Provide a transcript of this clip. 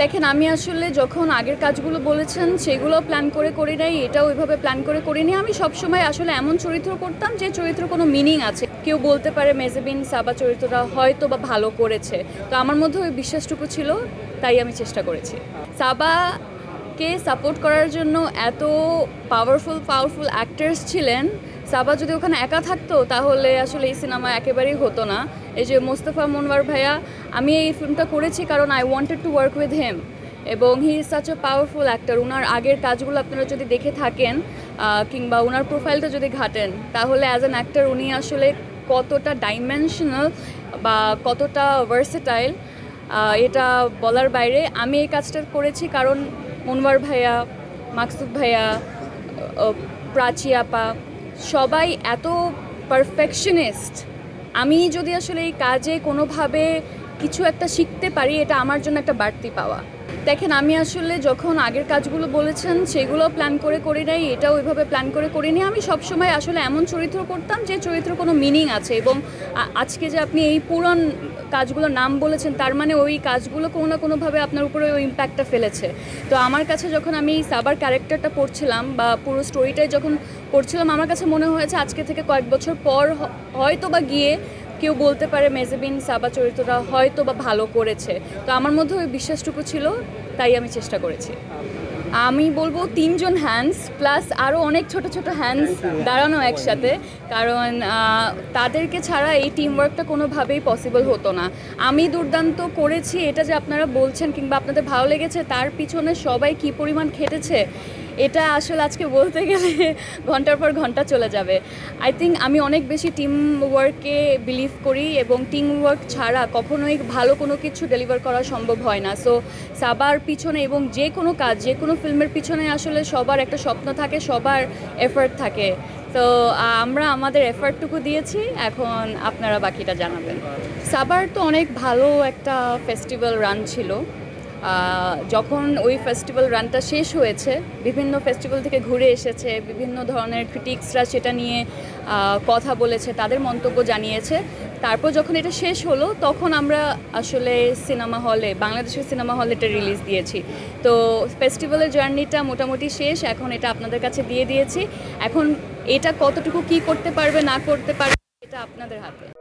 দেখেন আমি আসলে যখন আগের কাজগুলো বলেছেন সেগুলো প্ল্যান করে করি নাই, এটাও ওইভাবে প্ল্যান করে করিনি। আমি সবসময় আসলে এমন চরিত্র করতাম যে চরিত্র কোনো মিনিং আছে। কেউ বলতে পারে মেহজাবিন সাবা চরিত্রটা হয়তো বা ভালো করেছে, তো আমার মধ্যে ওই বিশ্বাসটুকু ছিল, তাই আমি চেষ্টা করেছি। সাবাকে সাপোর্ট করার জন্য এত পাওয়ারফুল অ্যাক্টার্স ছিলেন। সাবা যদি ওখানে একা থাকতো তাহলে আসলে এই সিনেমা একেবারেই হতো না। এই যে মোস্তফা মনওয়ার ভাইয়া, আমি এই ফিল্মটা করেছি কারণ I wanted to work with him, এবং he is such a powerful actor. ওনার আগের কাজগুলো আপনারা যদি দেখে থাকেন কিংবা ওনার প্রোফাইলটা যদি ঘাটেন, তাহলে অ্যাজ অ্যান অ্যাক্টর উনি আসলে কতটা ডাইমেনশনাল বা কতটা ভার্সেটাইল এটা বলার বাইরে। আমি এই কাজটা করেছি কারণ মনওয়ার ভাইয়া, মাকসুদ ভাইয়া, প্রাচী আপা সবাই এত পারফেকশনিস্ট। আমি যদি আসলে এই কাজে কোনোভাবে কিছু একটা শিখতে পারি, এটা আমার জন্য একটা বাড়তি পাওয়া। দেখেন আমি আসলে যখন আগের কাজগুলো বলেছেন সেগুলো প্ল্যান করে করি নাই, এটাও ওইভাবে প্ল্যান করে করিনি। আমি সবসময় আসলে এমন চরিত্র করতাম যে চরিত্র কোনো মিনিং আছে, এবং আজকে যে আপনি এই পুরান কাজগুলোর নাম বলেছেন তার মানে ওই কাজগুলো কোনো না কোনোভাবে আপনার উপরে ওই ইম্প্যাক্টটা ফেলেছে। তো আমার কাছে যখন আমি সাবার ক্যারেক্টারটা পড়ছিলাম বা পুরো স্টোরিটাই যখন পড়ছিলাম, আমার কাছে মনে হয়েছে আজকে থেকে কয়েক বছর পর হয়তো বা গিয়ে কেউ বলতে পারে মেহজাবিন সাবা চরিত্রটা হয়তো বা ভালো করেছে। তো আমার মধ্যে ওই বিশ্বাসটুকু ছিল, তাই আমি চেষ্টা করেছি। আমি বলবো 3 জন হ্যান্ডস প্লাস আরও অনেক ছোট ছোট হ্যান্ডস দাঁড়ানো একসাথে, কারণ তাদেরকে ছাড়া এই টিম ওয়ার্কটা কোনোভাবেই পসিবল হতো না। আমি দুর্দান্ত করেছি এটা যে আপনারা বলছেন কিংবা আপনাদের ভালো লেগেছে, তার পিছনে সবাই কী পরিমাণ খেটেছে এটা আসলে আজকে বলতে গেলে ঘন্টার পর ঘন্টা চলে যাবে। আই থিঙ্ক আমি অনেক বেশি টিম ওয়ার্কে বিলিভ করি, এবং টিম ওয়ার্ক ছাড়া কখনোই ভালো কোনো কিছু ডেলিভার করা সম্ভব হয় না। সো সাবার পিছনে এবং যে কোনো কাজ, যে কোনো ফিল্মের পিছনে আসলে সবার একটা স্বপ্ন থাকে, সবার এফার্ট থাকে। তো আমরা আমাদের এফার্টটুকু দিয়েছি, এখন আপনারা বাকিটা জানাবেন। সাবার তো অনেক ভালো একটা ফেস্টিভ্যাল রান ছিল। যখন ওই ফেস্টিভ্যাল রানটা শেষ হয়েছে, বিভিন্ন ফেস্টিভ্যাল থেকে ঘুরে এসেছে, বিভিন্ন ধরনের ক্রিটিক্সরা সেটা নিয়ে কথা বলেছে, তাদের মন্তব্য জানিয়েছে। তারপর যখন এটা শেষ হলো তখন আমরা আসলে সিনেমা হলে, বাংলাদেশের সিনেমা হলে এটা রিলিজ দিয়েছি। তো ফেস্টিভ্যালের জার্নিটা মোটামুটি শেষ, এখন এটা আপনাদের কাছে দিয়ে দিয়েছি। এখন এটা কতটুকু কী করতে পারবে না করতে পারবে এটা আপনাদের হাতে।